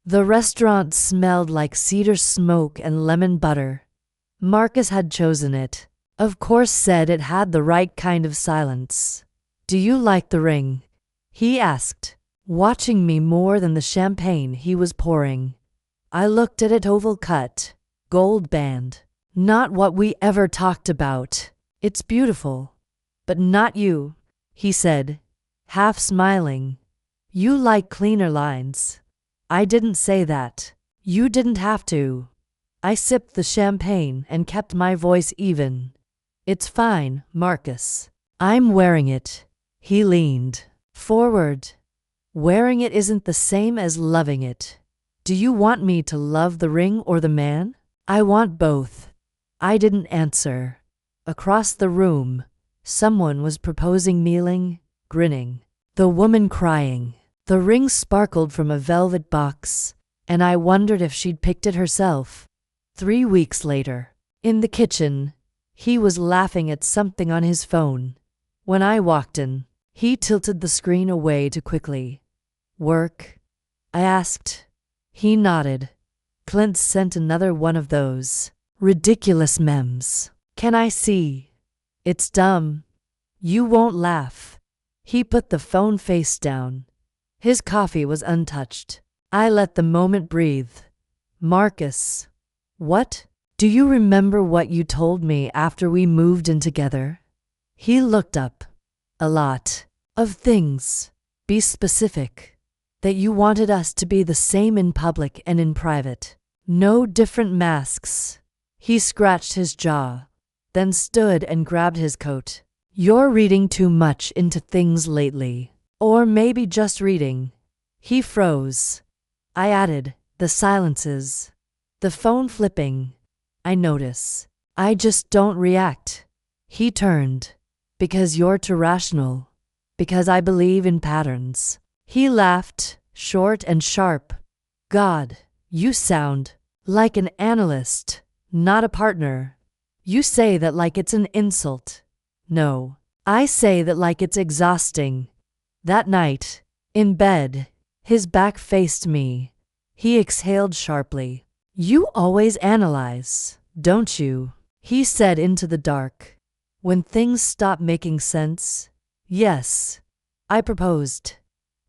The restaurant smelled like cedar smoke and lemon butter. Marcus had chosen it. Of course, said it had the right kind of silence. Do you like the ring? He asked, watching me more than the champagne he was pouring. I looked at it. Oval cut, gold band. Not what we ever talked about. It's beautiful. But not you, he said, half smiling. You like cleaner lines. I didn't say that. You didn't have to. I sipped the champagne and kept my voice even. It's fine, Marcus. I'm wearing it. He leaned forward. Wearing it isn't the same as loving it. Do you want me to love the ring or the man? I want both. I didn't answer. Across the room, someone was proposing, kneeling, grinning. The woman crying. The ring sparkled from a velvet box, and I wondered if she'd picked it herself. 3 weeks later, in the kitchen, he was laughing at something on his phone. When I walked in, he tilted the screen away too quickly. Work? I asked. He nodded. Clint sent another one of those ridiculous memes. Can I see? It's dumb. You won't laugh. He put the phone face down. His coffee was untouched. I let the moment breathe. Marcus. What? Do you remember what you told me after we moved in together? He looked up. A lot of things. Be specific. That you wanted us to be the same in public and in private. No different masks. He scratched his jaw, then stood and grabbed his coat. You're reading too much into things lately. Or maybe just reading. He froze. I added, the silences. The phone flipping. I notice. I just don't react. He turned. Because you're too rational. Because I believe in patterns. He laughed, short and sharp. God, you sound like an analyst, not a partner. You say that like it's an insult. No, I say that like it's exhausting. That night, in bed, his back faced me. He exhaled sharply. You always analyze, don't you? He said into the dark. When things stop making sense? Yes. I proposed.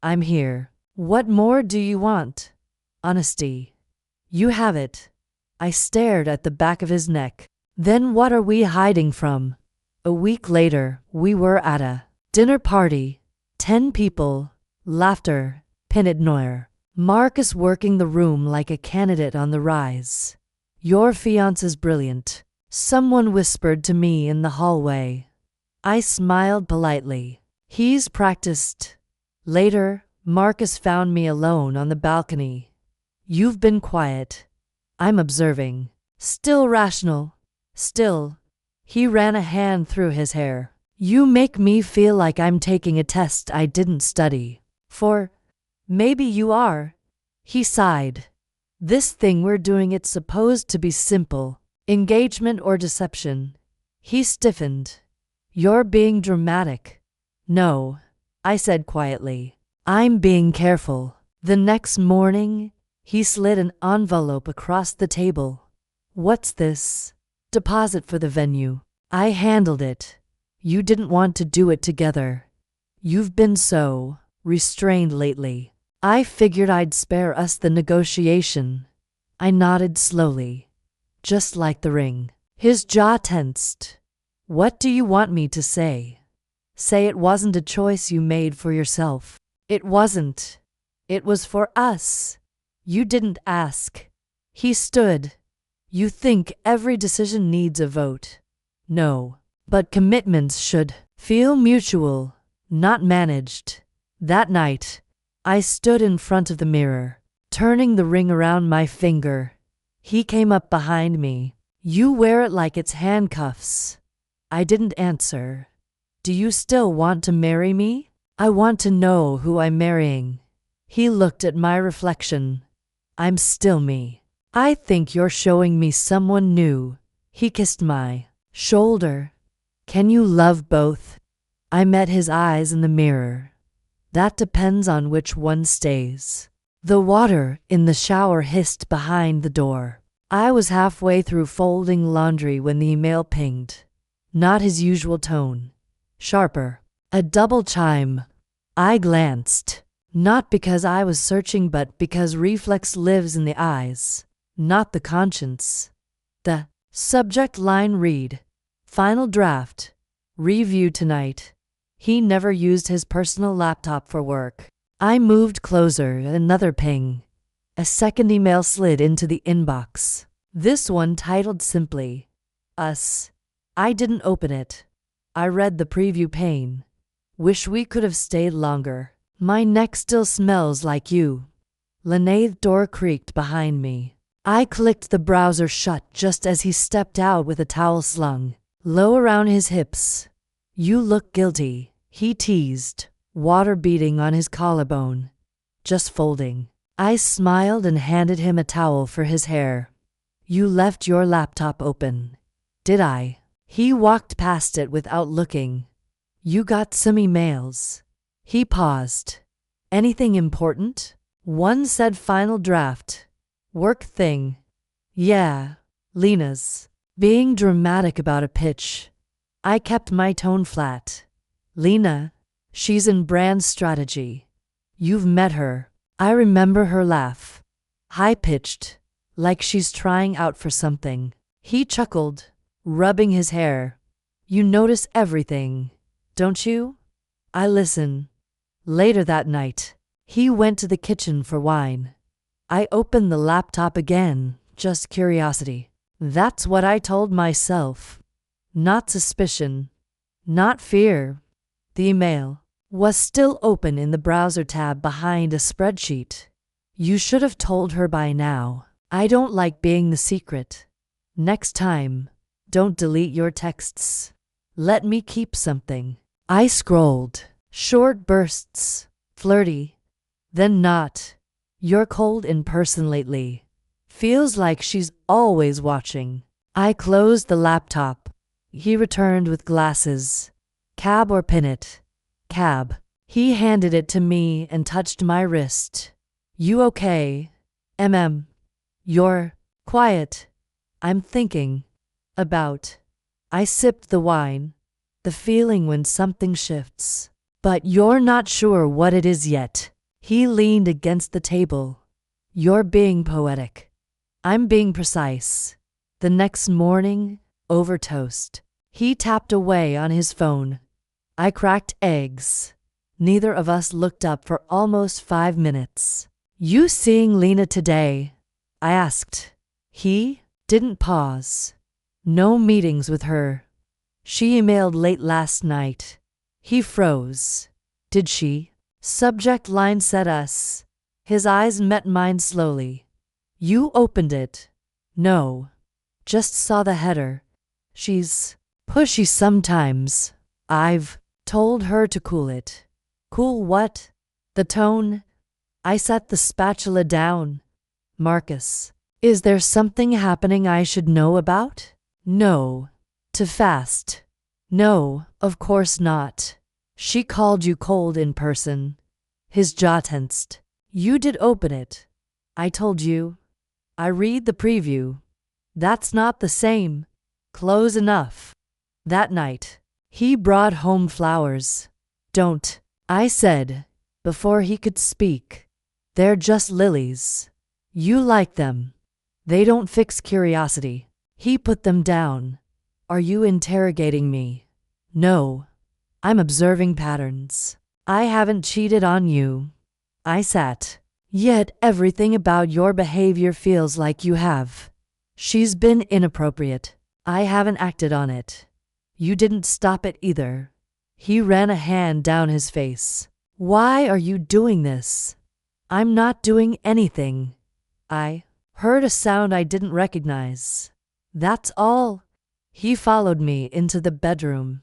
I'm here. What more do you want? Honesty. You have it. I stared at the back of his neck. Then what are we hiding from? A week later, we were at a dinner party. 10 people. Laughter. Pinot noir. Marcus working the room like a candidate on the rise. Your fiancé's brilliant. Someone whispered to me in the hallway. I smiled politely. He's practiced. Later, Marcus found me alone on the balcony. You've been quiet. I'm observing. Still rational. Still. He ran a hand through his hair. You make me feel like I'm taking a test I didn't study for. Maybe you are. He sighed. This thing we're doing, it's supposed to be simple. Engagement or deception. He stiffened. You're being dramatic. No, I said quietly. I'm being careful. The next morning, he slid an envelope across the table. What's this? Deposit for the venue. I handled it. You didn't want to do it together. You've been so restrained lately. I figured I'd spare us the negotiation. I nodded slowly. Just like the ring. His jaw tensed. What do you want me to say? Say it wasn't a choice you made for yourself. It wasn't. It was for us. You didn't ask. He stood. You think every decision needs a vote. No. But commitments should feel mutual, not managed. That night, I stood in front of the mirror, turning the ring around my finger. He came up behind me. You wear it like it's handcuffs. I didn't answer. Do you still want to marry me? I want to know who I'm marrying. He looked at my reflection. I'm still me. I think you're showing me someone new. He kissed my shoulder. Can you love both? I met his eyes in the mirror. That depends on which one stays. The water in the shower hissed behind the door. I was halfway through folding laundry when the email pinged. Not his usual tone. Sharper. A double chime. I glanced. Not because I was searching, but because reflex lives in the eyes, not the conscience. The subject line read, "Final draft. Review tonight." He never used his personal laptop for work. I moved closer. Another ping. A second email slid into the inbox. This one titled simply, "Us." I didn't open it. I read the preview pane. "Wish we could have stayed longer. My neck still smells like you." Lene's door creaked behind me. I clicked the browser shut just as he stepped out with a towel slung low around his hips. "You look guilty," he teased, water beading on his collarbone. "Just folding." I smiled and handed him a towel for his hair. "You left your laptop open." "Did I?" He walked past it without looking. "You got some emails." He paused. "Anything important?" One said final draft. "Work thing." "Yeah, Lena's." Being dramatic about a pitch. I kept my tone flat. "Lena, she's in brand strategy. You've met her." I remember her laugh. High-pitched, like she's trying out for something. He chuckled, rubbing his hair. "You notice everything, don't you?" I listen. Later that night, he went to the kitchen for wine. I opened the laptop again, just curiosity. That's what I told myself. Not suspicion. Not fear. The email was still open in the browser tab behind a spreadsheet. "You should have told her by now. I don't like being the secret. Next time, don't delete your texts. Let me keep something." I scrolled. Short bursts. Flirty. Then not. "You're cold in person lately. Feels like she's always watching." I closed the laptop. He returned with glasses. "Cab or pin it?" "Cab." He handed it to me and touched my wrist. "You okay?" "You're quiet." "I'm thinking about." I sipped the wine. The feeling when something shifts. "But you're not sure what it is yet." He leaned against the table. "You're being poetic." "I'm being precise." The next morning, over toast. He tapped away on his phone. I cracked eggs. Neither of us looked up for almost 5 minutes. "You seeing Lena today?" I asked. He didn't pause. "No meetings with her. She emailed late last night." He froze. "Did she?" Subject line said us. His eyes met mine slowly. "You opened it?" "No. Just saw the header. She's pushy sometimes. I've told her to cool it." "Cool what?" "The tone." I set the spatula down. "Marcus, is there something happening I should know about?" "No." "Too fast?" "No, of course not." "She called you cold in person." His jaw tensed. "You did open it." "I told you. I read the preview." "That's not the same." "Close enough." That night, he brought home flowers. "Don't," I said, before he could speak. "They're just lilies. You like them. They don't fix curiosity." He put them down. "Are you interrogating me?" "No. I'm observing patterns. I haven't cheated on you." I sat. "Yet everything about your behavior feels like you have." "She's been inappropriate. I haven't acted on it." "You didn't stop it either." He ran a hand down his face. "Why are you doing this?" "I'm not doing anything." I heard a sound I didn't recognize. "That's all." He followed me into the bedroom.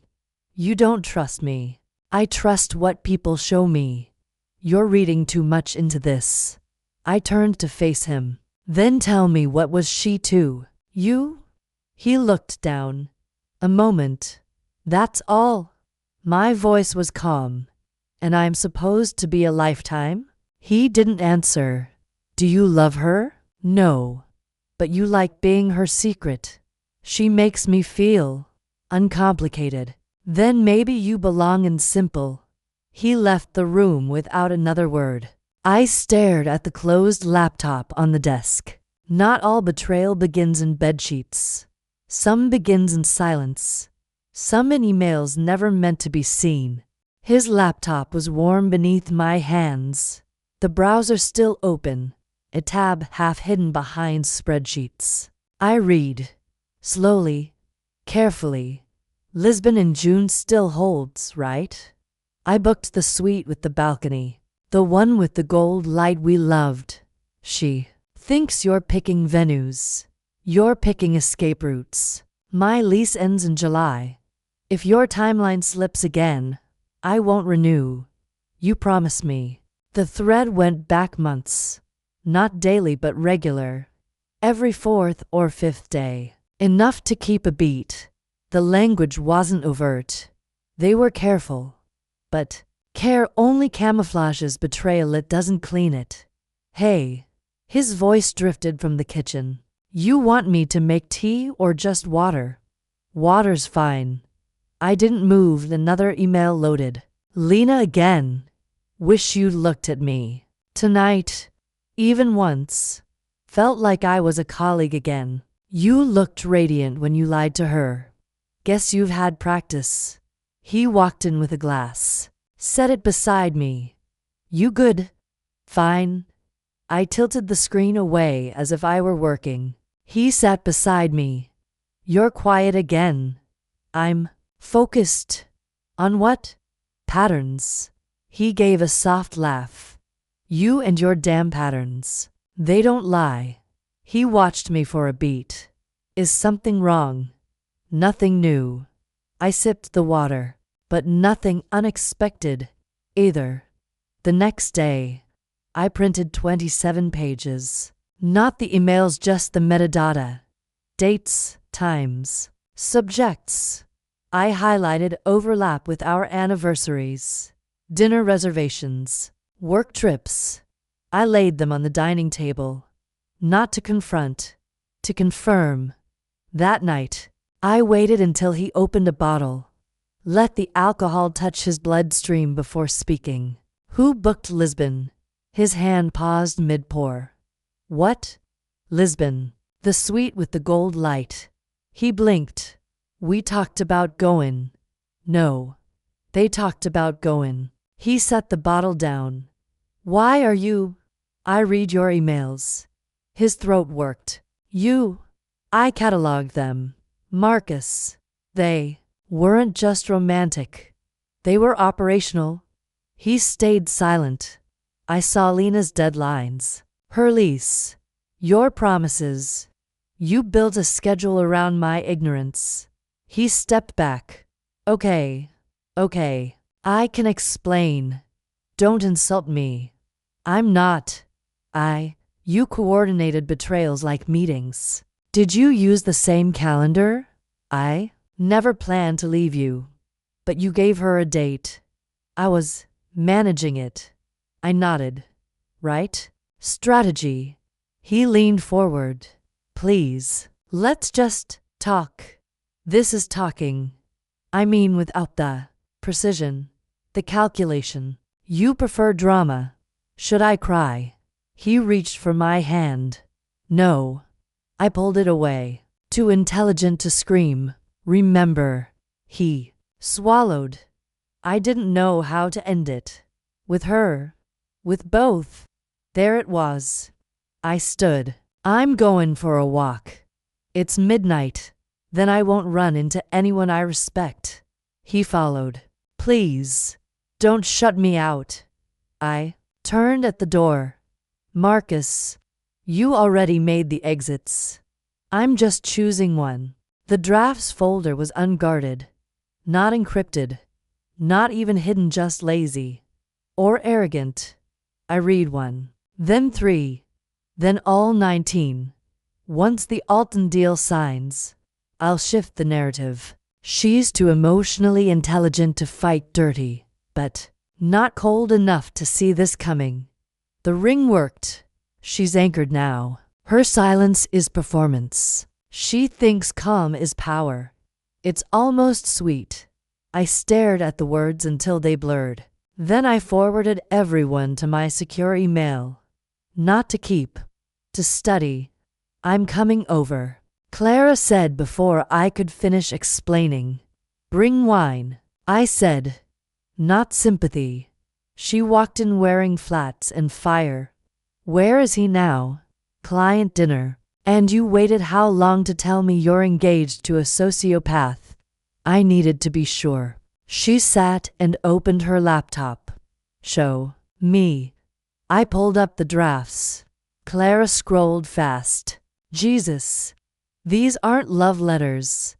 "You don't trust me." "I trust what people show me." "You're reading too much into this." I turned to face him. "Then tell me, what was she to you?" He looked down. A moment. "That's all." My voice was calm. "And I'm supposed to be a lifetime?" He didn't answer. Do you love her? No. But you like being her secret. She makes me feel uncomplicated. Then maybe you belong in simple. He left the room without another word. I stared at the closed laptop on the desk. Not all betrayal begins in bedsheets. Some begins in silence. Some in emails never meant to be seen. His laptop was warm beneath my hands. The browser still open, a tab half hidden behind spreadsheets. I read. Slowly, carefully. Lisbon in June still holds, right? I booked the suite with the balcony. The one with the gold light we loved. She thinks you're picking venues. You're picking escape routes. My lease ends in July. If your timeline slips again, I won't renew. You promise me. The thread went back months. Not daily but regular. Every fourth or fifth day. Enough to keep a beat. The language wasn't overt. They were careful. But care only camouflages betrayal, it doesn't clean it. Hey. His voice drifted from the kitchen. You want me to make tea or just water? Water's fine. I didn't move. Another email loaded. Lena again. Wish you'd looked at me. Tonight, even once, felt like I was a colleague again. You looked radiant when you lied to her. Guess you've had practice. He walked in with a glass. Set it beside me. You good? Fine. I tilted the screen away as if I were working. He sat beside me. You're quiet again. I'm focused. On what? Patterns. He gave a soft laugh. You and your damn patterns. They don't lie. He watched me for a beat. Is something wrong? Nothing new. I sipped the water, but nothing unexpected either. The next day, I printed 27 pages. Not the emails, just the metadata. Dates, times, subjects. I highlighted overlap with our anniversaries, dinner reservations, work trips. I laid them on the dining table. Not to confront, to confirm. That night, I waited until he opened a bottle. Let the alcohol touch his bloodstream before speaking. Who booked Lisbon? His hand paused mid-pour. What? Lisbon. The suite with the gold light. He blinked. We talked about going. No. They talked about going. He set the bottle down. Why are you? I read your emails. His throat worked. You? I cataloged them. Marcus. They weren't just romantic. They were operational. He stayed silent. I saw Lena's deadlines. Her lease. Your promises. You built a schedule around my ignorance. He stepped back. Okay. I can explain. Don't insult me. I'm not. You coordinated betrayals like meetings. Did you use the same calendar? I never planned to leave you. But you gave her a date. I was managing it. I nodded. Right? Strategy. He leaned forward. Please, let's just talk. This is talking. I mean without the precision, the calculation. You prefer drama. Should I cry? He reached for my hand. No. I pulled it away. Too intelligent to scream. Remember. He swallowed. I didn't know how to end it. With her. With both. There it was. I stood. I'm going for a walk. It's midnight. Then I won't run into anyone I respect. He followed. Please. Don't shut me out. I turned at the door. Marcus, you already made the exits. I'm just choosing one. The drafts folder was unguarded. Not encrypted. Not even hidden, just lazy. Or arrogant. I read one. Then 3. Then all 19. Once the Alton deal signs, I'll shift the narrative. She's too emotionally intelligent to fight dirty, but not cold enough to see this coming. The ring worked. She's anchored now. Her silence is performance. She thinks calm is power. It's almost sweet. I stared at the words until they blurred. Then I forwarded everyone to my secure email. Not to keep. To study. I'm coming over. Clara said before I could finish explaining. Bring wine. I said. Not sympathy. She walked in wearing flats and fire. Where is he now? Client dinner. And you waited how long to tell me you're engaged to a sociopath? I needed to be sure. She sat and opened her laptop. Show me. I pulled up the drafts. Clara scrolled fast. Jesus. These aren't love letters.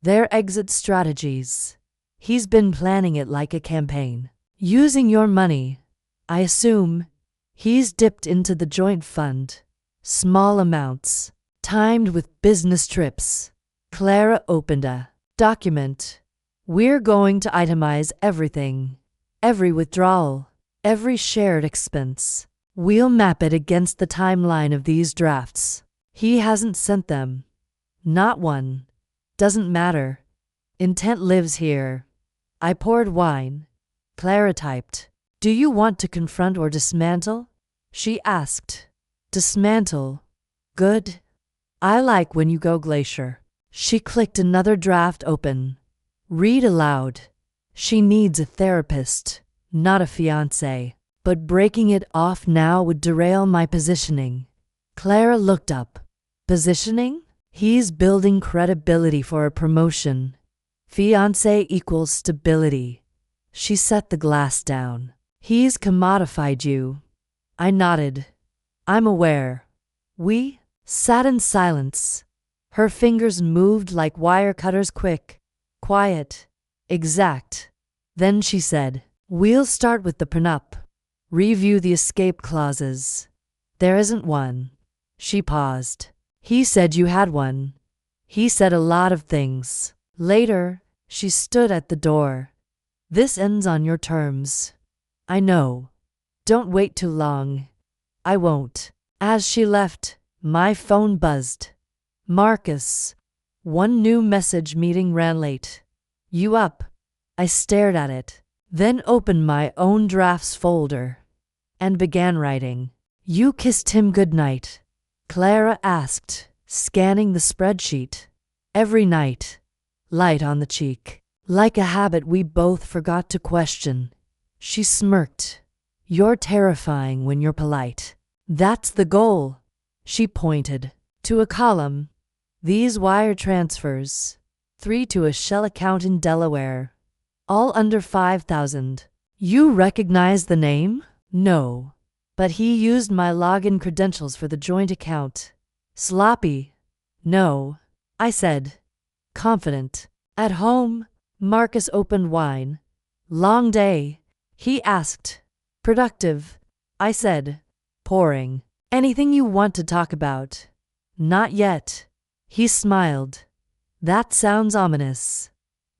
They're exit strategies. He's been planning it like a campaign. Using your money. I assume. He's dipped into the joint fund. Small amounts. Timed with business trips. Clara opened a document. We're going to itemize everything. Every withdrawal. Every shared expense. We'll map it against the timeline of these drafts. He hasn't sent them. Not one. Doesn't matter. Intent lives here. I poured wine. Clara typed. Do you want to confront or dismantle? She asked. Dismantle. Good. I like when you go glacier. She clicked another draft open. Read aloud. She needs a therapist, not a fiancé. But breaking it off now would derail my positioning. Clara looked up. Positioning? He's building credibility for a promotion. Fiancé equals stability. She set the glass down. He's commodified you. I nodded. I'm aware. We sat in silence. Her fingers moved like wire cutters, quick, quiet, exact. Then she said, We'll start with the prenup. Review the escape clauses. There isn't one. She paused. He said you had one. He said a lot of things. Later, she stood at the door. This ends on your terms. I know. Don't wait too long. I won't. As she left, my phone buzzed. Marcus. One new message meeting ran late. You up? I stared at it, then opened my own drafts folder and began writing. You kissed him goodnight? Clara asked, scanning the spreadsheet. Every night. Light on the cheek. Like a habit we both forgot to question. She smirked. You're terrifying when you're polite. That's the goal. She pointed to a column. These wire transfers. 3 to a shell account in Delaware. All under 5,000. You recognize the name? No. But he used my login credentials for the joint account. Sloppy? No. I said. Confident. At home, Marcus opened wine. Long day? He asked. Productive? I said. Pouring. Anything you want to talk about? Not yet. He smiled. That sounds ominous.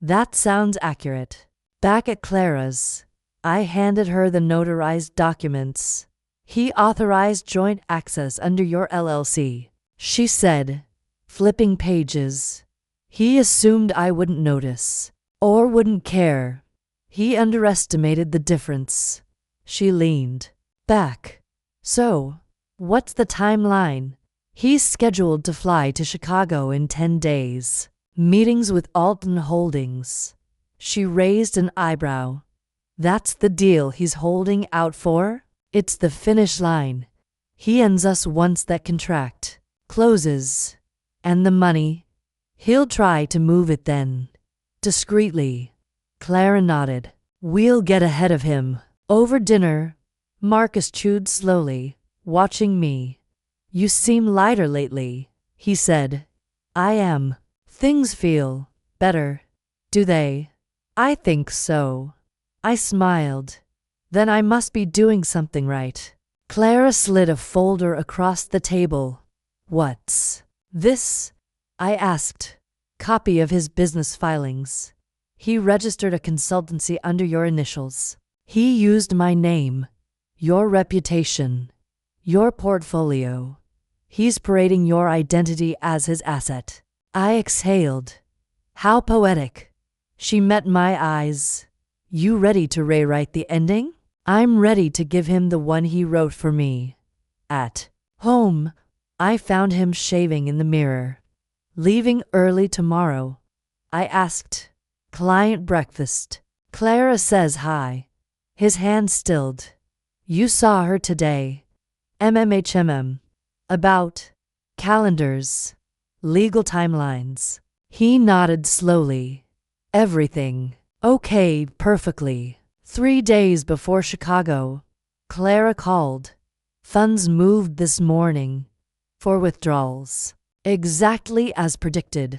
That sounds accurate. Back at Clara's, I handed her the notarized documents. He authorized joint access under your LLC, she said, flipping pages. He assumed I wouldn't notice, or wouldn't care. He underestimated the difference. She leaned back. So, what's the timeline? He's scheduled to fly to Chicago in 10 days. Meetings with Alton Holdings. She raised an eyebrow. That's the deal he's holding out for? It's the finish line. He ends us once that contract closes. And the money? He'll try to move it then. Discreetly. Clara nodded. We'll get ahead of him. Over dinner, Marcus chewed slowly, watching me. You seem lighter lately, he said. I am. Things feel better. Do they? I think so. I smiled. Then I must be doing something right. Clara slid a folder across the table. What's this? I asked. Copy of his business filings. He registered a consultancy under your initials. He used my name. Your reputation. Your portfolio. He's parading your identity as his asset. I exhaled. How poetic. She met my eyes. You ready to rewrite the ending? I'm ready to give him the one he wrote for me. At home, I found him shaving in the mirror. Leaving early tomorrow. I asked. Client breakfast. Clara says hi. His hand stilled. You saw her today. MMHMM. About. Calendars. Legal timelines. He nodded slowly. Everything. Okay, perfectly. 3 days before Chicago. Clara called. Funds moved this morning. For withdrawals. Exactly as predicted.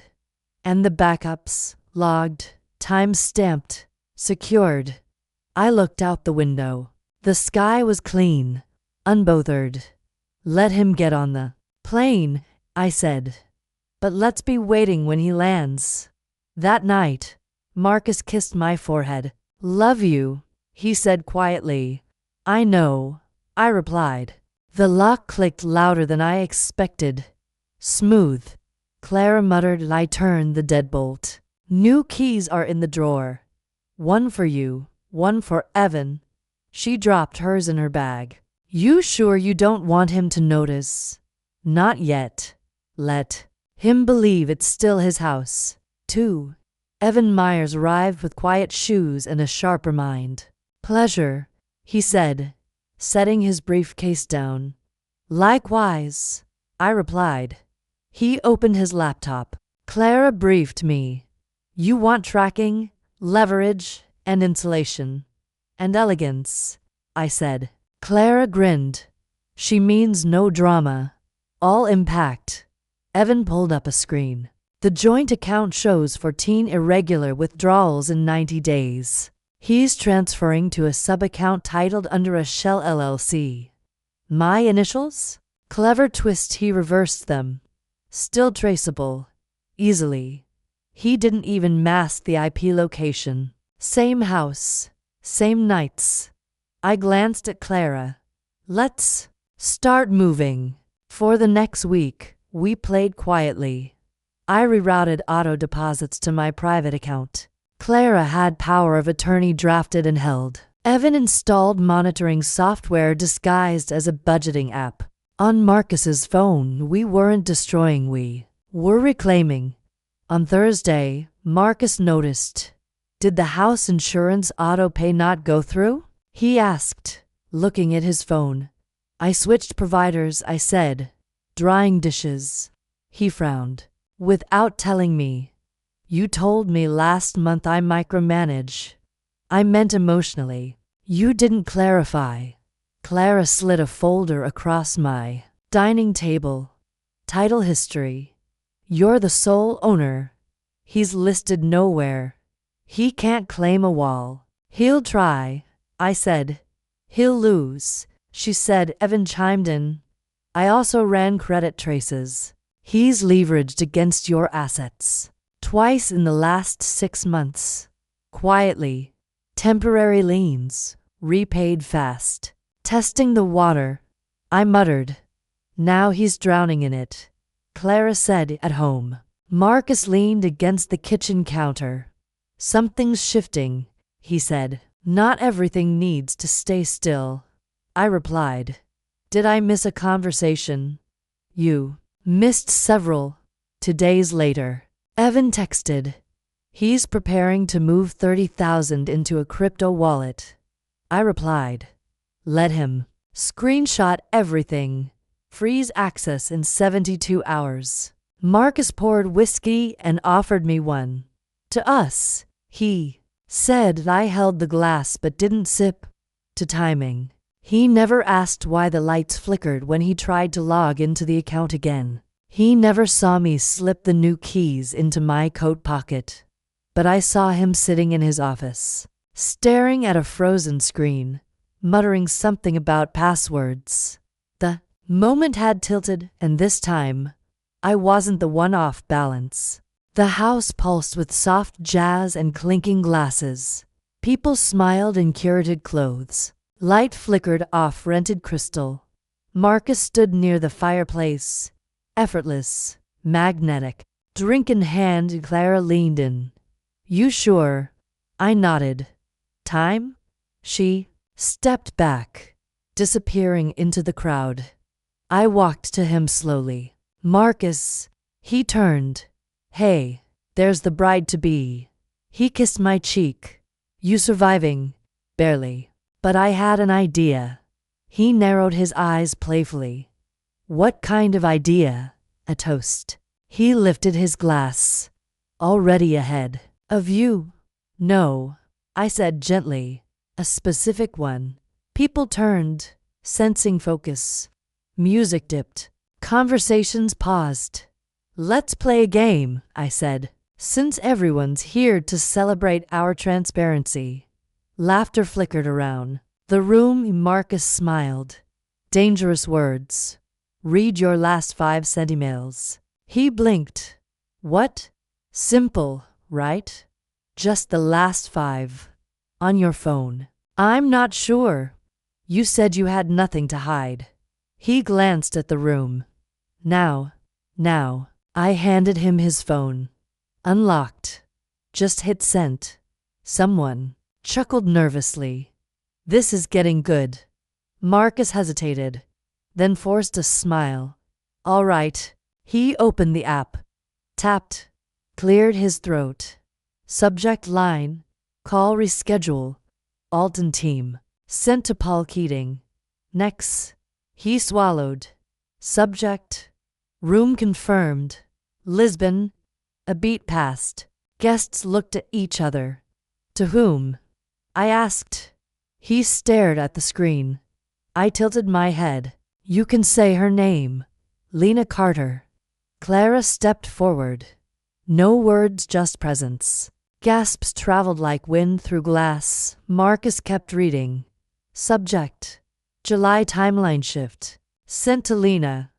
And the backups, logged, time-stamped, secured. I looked out the window. The sky was clean, unbothered. Let him get on the plane, I said. But let's be waiting when he lands. That night, Marcus kissed my forehead. Love you, he said quietly. I know, I replied. The lock clicked louder than I expected. Smooth. Clara muttered. I turned the deadbolt. New keys are in the drawer. One for you, one for Evan. She dropped hers in her bag. You sure you don't want him to notice? Not yet. Let him believe it's still his house. 2. Evan Myers arrived with quiet shoes and a sharper mind. Pleasure, he said, setting his briefcase down. Likewise, I replied. He opened his laptop. Clara briefed me. You want tracking, leverage, and insulation. And elegance, I said. Clara grinned. She means no drama. All impact. Evan pulled up a screen. The joint account shows 14 irregular withdrawals in 90 days. He's transferring to a sub-account titled under a Shell LLC. My initials? Clever twist, he reversed them. Still traceable. Easily. He didn't even mask the IP location. Same house. Same nights. I glanced at Clara. Let's start moving. For the next week, we played quietly. I rerouted auto deposits to my private account. Clara had power of attorney drafted and held. Evan installed monitoring software disguised as a budgeting app. On Marcus's phone, we weren't destroying, we were reclaiming. On Thursday, Marcus noticed. Did the house insurance auto pay not go through? He asked, looking at his phone. I switched providers, I said. Drying dishes. He frowned. Without telling me. You told me last month I micromanage. I meant emotionally. You didn't clarify. Clara slid a folder across my dining table. Title history. You're the sole owner. He's listed nowhere. He can't claim a wall. He'll try, I said. He'll lose, she said. Evan chimed in. I also ran credit traces. He's leveraged against your assets. Twice in the last 6 months. Quietly. Temporary liens. Repaid fast. Testing the water. I muttered. Now he's drowning in it. Clara said at home. Marcus leaned against the kitchen counter. Something's shifting, he said. Not everything needs to stay still. I replied. Did I miss a conversation? You missed several. 2 days later. Evan texted. He's preparing to move $30,000 into a crypto wallet. I replied. Let him. Screenshot everything. Freeze access in 72 hours. Marcus poured whiskey and offered me one. To us, he said. I held the glass but didn't sip. To timing. He never asked why the lights flickered when he tried to log into the account again. He never saw me slip the new keys into my coat pocket. But I saw him sitting in his office, staring at a frozen screen, muttering something about passwords. The moment had tilted, and this time, I wasn't the one off balance. The house pulsed with soft jazz and clinking glasses. People smiled in curated clothes. Light flickered off rented crystal. Marcus stood near the fireplace, effortless, magnetic. Drink in hand, Clara leaned in. You sure? I nodded. Time? She stepped back, disappearing into the crowd. I walked to him slowly. Marcus. He turned. Hey, there's the bride-to-be. He kissed my cheek. You surviving? Barely. But I had an idea. He narrowed his eyes playfully. What kind of idea? A toast. He lifted his glass. Already ahead of you? No, I said gently. A specific one. People turned, sensing focus. Music dipped. Conversations paused. Let's play a game, I said, since everyone's here to celebrate our transparency. Laughter flickered around the room. Marcus smiled. Dangerous words. Read your last 5 centimails. He blinked. What? Simple, right? Just the last 5. On your phone. I'm not sure. You said you had nothing to hide. He glanced at the room. Now. I handed him his phone. Unlocked. Just hit send. Someone chuckled nervously. This is getting good. Marcus hesitated, then forced a smile. All right. He opened the app. Tapped. Cleared his throat. Subject line. Call reschedule. Alton team. Sent to Paul Keating. Next. He swallowed. Subject. Room confirmed. Lisbon. A beat passed. Guests looked at each other. To whom? I asked. He stared at the screen. I tilted my head. You can say her name. Lena Carter. Clara stepped forward. No words, just presence. Gasps traveled like wind through glass. Marcus kept reading. Subject. July timeline shift. Sent to Lena.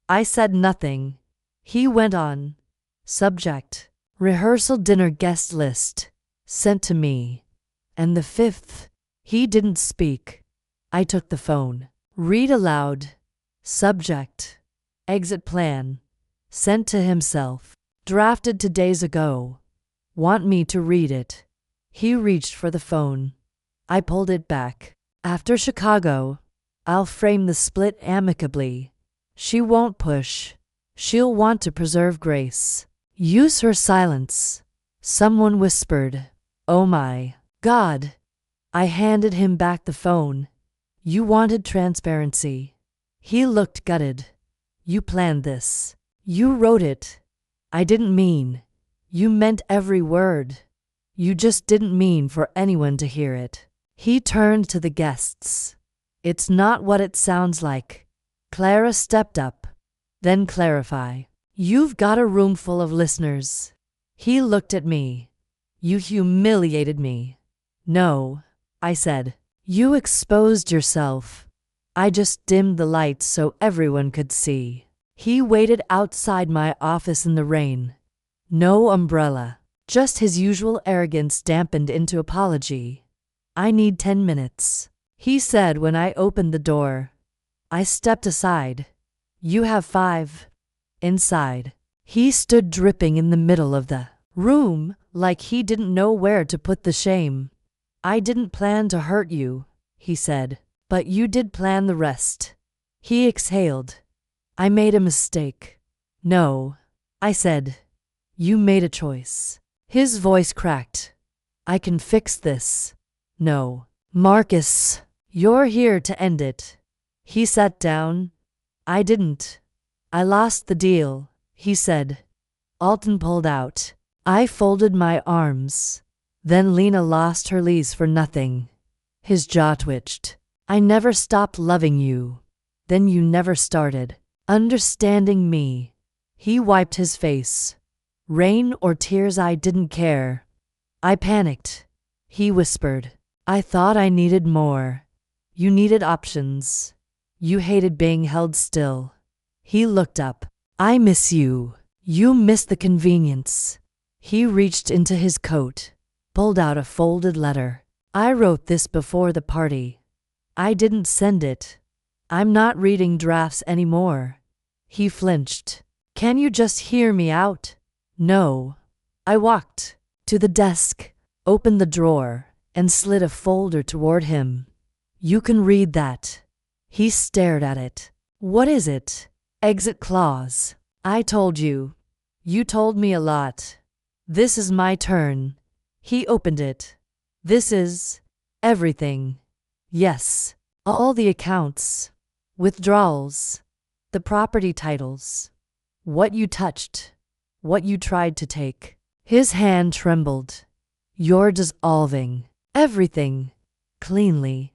I said nothing. He went on. Subject. Rehearsal dinner guest list. Sent to me. And the 5th. He didn't speak. I took the phone. Read aloud. Subject. Exit plan. Sent to himself. Drafted 2 days ago. Want me to read it? He reached for the phone. I pulled it back. After Chicago, I'll frame the split amicably. She won't push. She'll want to preserve grace. Use her silence. Someone whispered. Oh my God. I handed him back the phone. You wanted transparency. He looked gutted. You planned this. You wrote it. I didn't mean. You meant every word. You just didn't mean for anyone to hear it. He turned to the guests. It's not what it sounds like. Clara stepped up. Then clarify. You've got a room full of listeners. He looked at me. You humiliated me. No, I said. You exposed yourself. I just dimmed the lights so everyone could see. He waited outside my office in the rain. No umbrella. Just his usual arrogance dampened into apology. I need 10 minutes, he said when I opened the door. I stepped aside. You have 5. Inside. He stood dripping in the middle of the room, like he didn't know where to put the shame. I didn't plan to hurt you, he said, but you did plan the rest. He exhaled. I made a mistake. No, I said. You made a choice. His voice cracked. I can fix this. No. Marcus, you're here to end it. He sat down. I didn't. I lost the deal, he said. Alton pulled out. I folded my arms. Then Lena lost her lease for nothing. His jaw twitched. I never stopped loving you. Then you never started understanding me. He wiped his face. Rain or tears, I didn't care. I panicked. He whispered. I thought I needed more. You needed options. You hated being held still. He looked up. I miss you. You miss the convenience. He reached into his coat, pulled out a folded letter. I wrote this before the party. I didn't send it. I'm not reading drafts anymore. He flinched. Can you just hear me out? No. I walked to the desk, opened the drawer, and slid a folder toward him. You can read that. He stared at it. What is it? Exit clause. I told you. You told me a lot. This is my turn. He opened it. This is everything. Yes. All the accounts. Withdrawals. The property titles. What you touched. What you tried to take. His hand trembled. You're dissolving everything cleanly.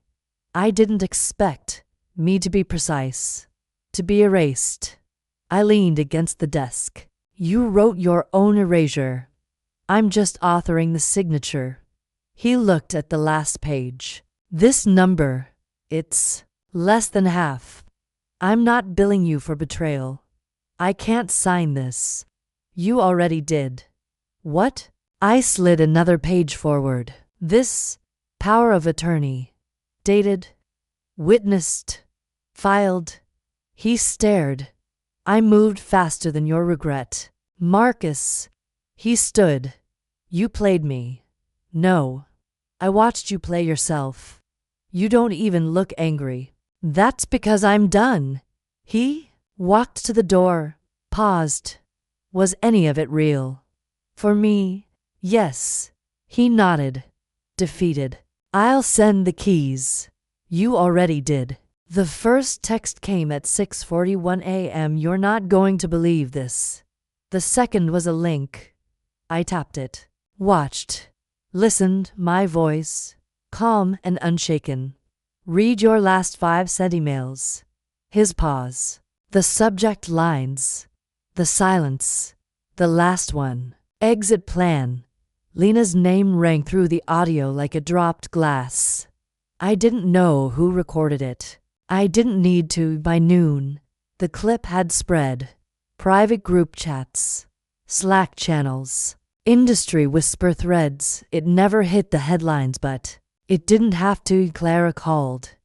I didn't expect me to be precise, to be erased. I leaned against the desk. You wrote your own erasure. I'm just authoring the signature. He looked at the last page. This number, it's less than half. I'm not billing you for betrayal. I can't sign this. You already did. What? I slid another page forward. This power of attorney. Dated. Witnessed. Filed. He stared. I moved faster than your regret. Marcus. He stood. You played me. No. I watched you play yourself. You don't even look angry. That's because I'm done. He walked to the door, paused. Was any of it real? For me, yes. He nodded. Defeated. I'll send the keys. You already did. The first text came at 6:41 a.m. You're not going to believe this. The second was a link. I tapped it. Watched. Listened, my voice, calm and unshaken. Read your last 5 sent emails. His pause. The subject lines. The silence. The last one. Exit plan. Lena's name rang through the audio like a dropped glass. I didn't know who recorded it. I didn't need to by noon. The clip had spread. Private group chats. Slack channels. Industry whisper threads. It never hit the headlines, but it didn't have to. Clara called.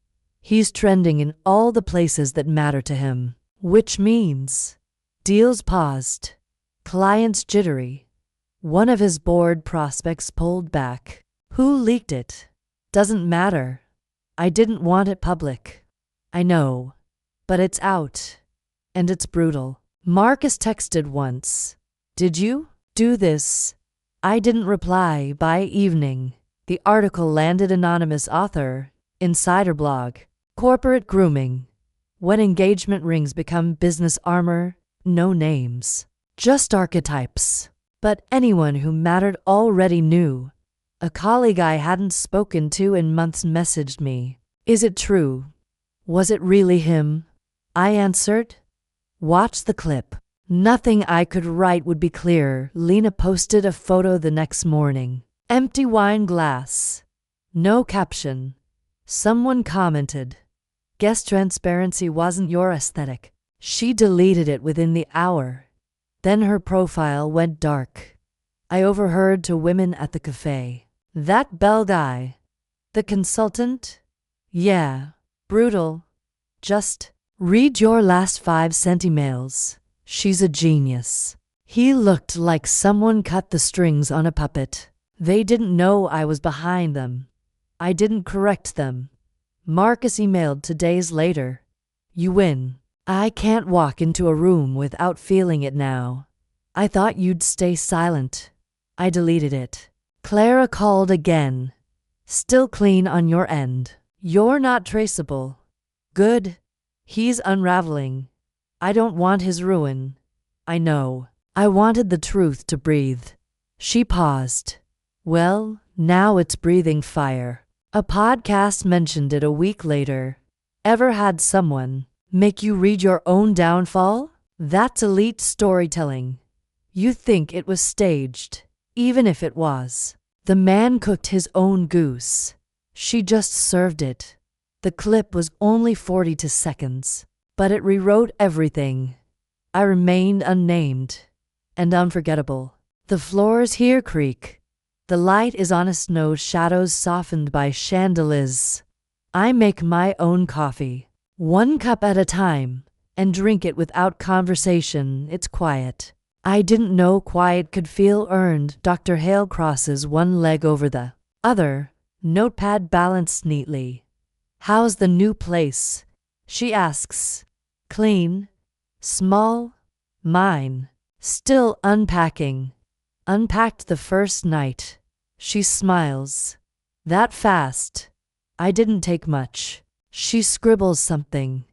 He's trending in all the places that matter to him. Which means deals paused. Clients jittery. One of his board prospects pulled back. Who leaked it? Doesn't matter. I didn't want it public. I know. But it's out. And it's brutal. Marcus texted once. Did you do this? I didn't reply. By evening, the article landed. Anonymous author. Insider blog. Corporate grooming. When engagement rings become business armor. No names. Just archetypes. But anyone who mattered already knew. A colleague I hadn't spoken to in months messaged me. Is it true? Was it really him? I answered. Watch the clip. Nothing I could write would be clearer. Lena posted a photo the next morning. Empty wine glass. No caption. Someone commented. Guess transparency wasn't your aesthetic. She deleted it within the hour. Then her profile went dark. I overheard to women at the cafe. That Bell guy. The consultant? Yeah. Brutal. Just read your last 5 sent emails. She's a genius. He looked like someone cut the strings on a puppet. They didn't know I was behind them. I didn't correct them. Marcus emailed 2 days later. You win. I can't walk into a room without feeling it now. I thought you'd stay silent. I deleted it. Clara called again. Still clean on your end. You're not traceable. Good. He's unraveling. I don't want his ruin. I know. I wanted the truth to breathe. She paused. Well, now it's breathing fire. A podcast mentioned it a week later. Ever had someone make you read your own downfall? That's elite storytelling. You think it was staged, even if it was. The man cooked his own goose. She just served it. The clip was only 42 seconds, but it rewrote everything. I remained unnamed and unforgettable. The floors here creak. The light is on a snow, shadows softened by chandeliers. I make my own coffee. 1 cup at a time, and drink it without conversation. It's quiet. I didn't know quiet could feel earned. Dr. Hale crosses one leg over the other, notepad balanced neatly. How's the new place? She asks. Clean? Small? Mine. Still unpacking. Unpacked the first night. She smiles. That fast? I didn't take much. She scribbles something.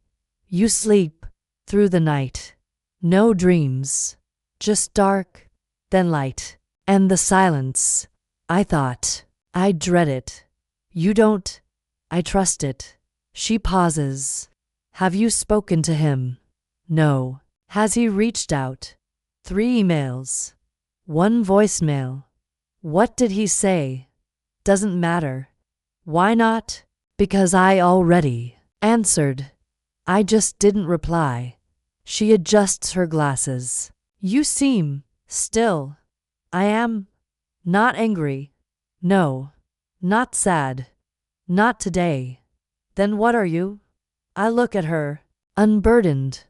You sleep through the night. No dreams. Just dark, then light. And the silence. I thought. I dread it. You don't? I trust it. She pauses. Have you spoken to him? No. Has he reached out? 3 emails. 1 voicemail. What did he say? Doesn't matter. Why not? Because I already answered. I just didn't reply. She adjusts her glasses. You seem still. I am not angry. No. Not sad. Not today. Then what are you? I look at her, unburdened.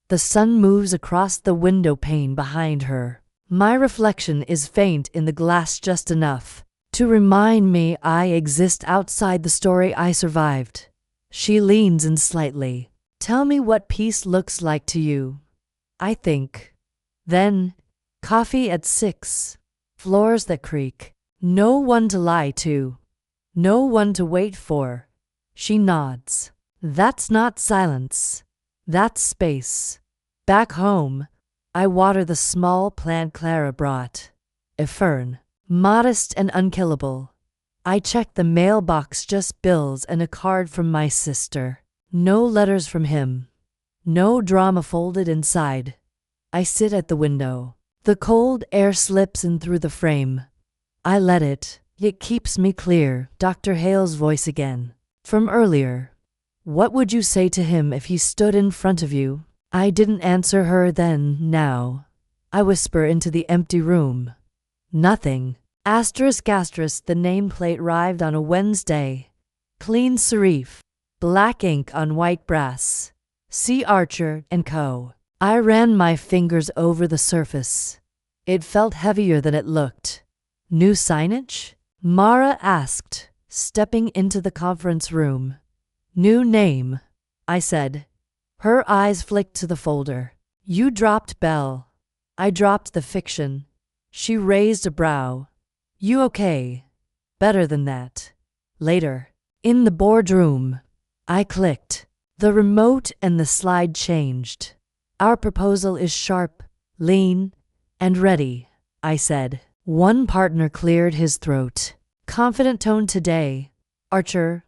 The sun moves across the window pane behind her. My reflection is faint in the glass, just enough to remind me I exist outside the story I survived. She leans in slightly. Tell me what peace looks like to you. I think. Then, coffee at 6. Floors that creak. No one to lie to. No one to wait for. She nods. That's not silence. That's space. Back home, I water the small plant Clara brought. A fern. Modest and unkillable. I check the mailbox, just bills and a card from my sister. No letters from him. No drama folded inside. I sit at the window. The cold air slips in through the frame. I let it. It keeps me clear. Dr. Hale's voice again. From earlier. What would you say to him if he stood in front of you? I didn't answer her then. Now I whisper into the empty room. Nothing. Asterisk asterisk. The nameplate arrived on a Wednesday. Clean serif. Black ink on white brass. C. Archer & Co. I ran my fingers over the surface. It felt heavier than it looked. New signage? Mara asked, stepping into the conference room. New name, I said. Her eyes flicked to the folder. You dropped Bell. I dropped the fiction. She raised a brow. You okay? Better than that. Later. In the boardroom. I clicked. The remote and the slide changed. Our proposal is sharp, lean, and ready, I said. One partner cleared his throat. Confident tone today, Archer.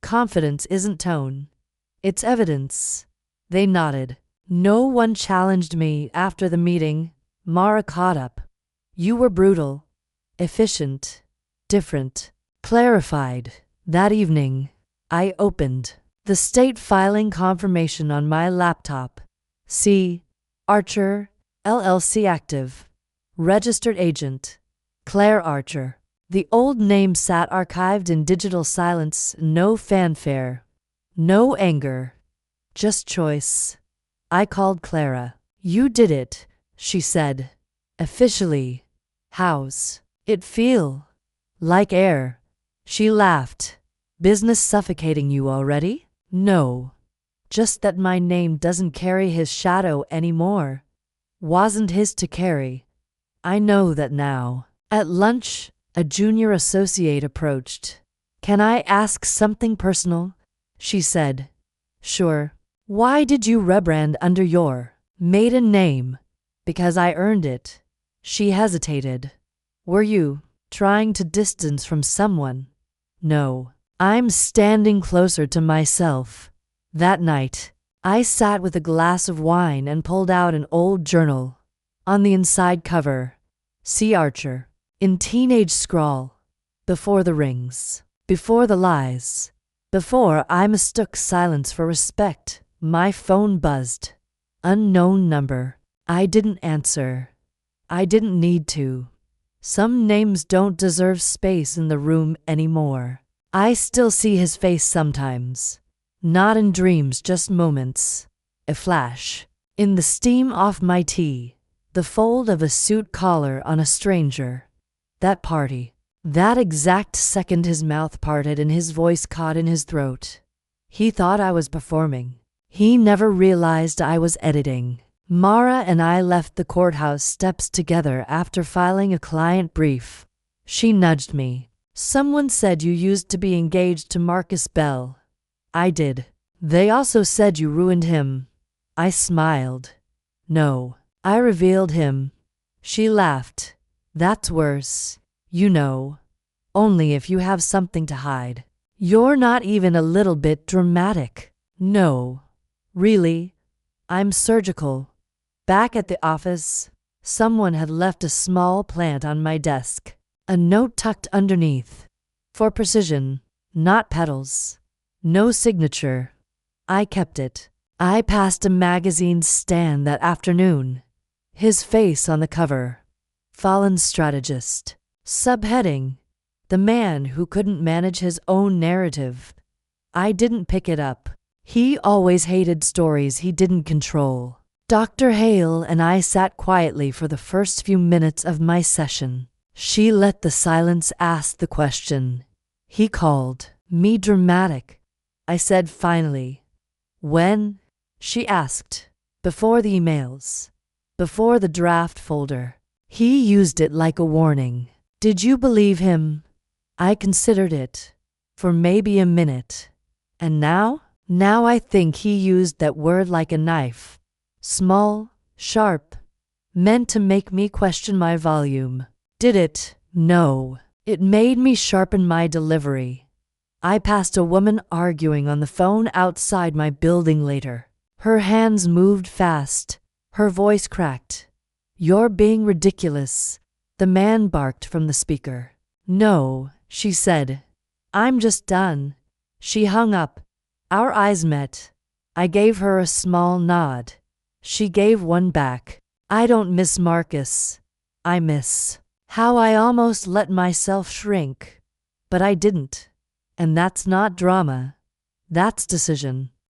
Confidence isn't tone. It's evidence. They nodded. No one challenged me after the meeting. Mara caught up. You were brutal, efficient, different, clarified. That evening, I opened the state filing confirmation on my laptop. C. Archer, LLC active. Registered agent. Claire Archer. The old name sat archived in digital silence. No fanfare. No anger. Just choice. I called Clara. You did it, she said. Officially. How's it feel? Like air. She laughed. Business suffocating you already? No. Just that my name doesn't carry his shadow anymore. Wasn't his to carry. I know that now. At lunch, a junior associate approached. Can I ask something personal? She said. Sure. Why did you rebrand under your maiden name? Because I earned it. She hesitated. Were you trying to distance from someone? No. I'm standing closer to myself. That night, I sat with a glass of wine and pulled out an old journal. On the inside cover, C. Archer. In teenage scrawl. Before the rings. Before the lies. Before I mistook silence for respect. My phone buzzed. Unknown number. I didn't answer. I didn't need to. Some names don't deserve space in the room anymore. I still see his face sometimes. Not in dreams, just moments. A flash. In the steam off my tea. The fold of a suit collar on a stranger. That party. That exact second his mouth parted and his voice caught in his throat. He thought I was performing. He never realized I was editing. Mara and I left the courthouse steps together after filing a client brief. She nudged me. Someone said you used to be engaged to Marcus Bell. I did. They also said you ruined him. I smiled. No, I revealed him. She laughed. That's worse. You know. Only if you have something to hide. You're not even a little bit dramatic. No. Really? I'm surgical. Back at the office, someone had left a small plant on my desk. A note tucked underneath. For precision, not petals. No signature. I kept it. I passed a magazine stand that afternoon. His face on the cover. Fallen strategist. Subheading. The man who couldn't manage his own narrative. I didn't pick it up. He always hated stories he didn't control. Dr. Hale and I sat quietly for the first few minutes of my session. She let the silence ask the question. He called me dramatic. I said finally. When? She asked. Before the emails. Before the draft folder. He used it like a warning. Did you believe him? I considered it. For maybe a minute. And now? Now I think he used that word like a knife. Small, sharp. Meant to make me question my volume. Did it? No. It made me sharpen my delivery. I passed a woman arguing on the phone outside my building later. Her hands moved fast. Her voice cracked. You're being ridiculous. The man barked from the speaker. No, she said. I'm just done. She hung up. Our eyes met. I gave her a small nod. She gave one back. I don't miss Marcus. I miss how I almost let myself shrink. But I didn't. And that's not drama. That's decision.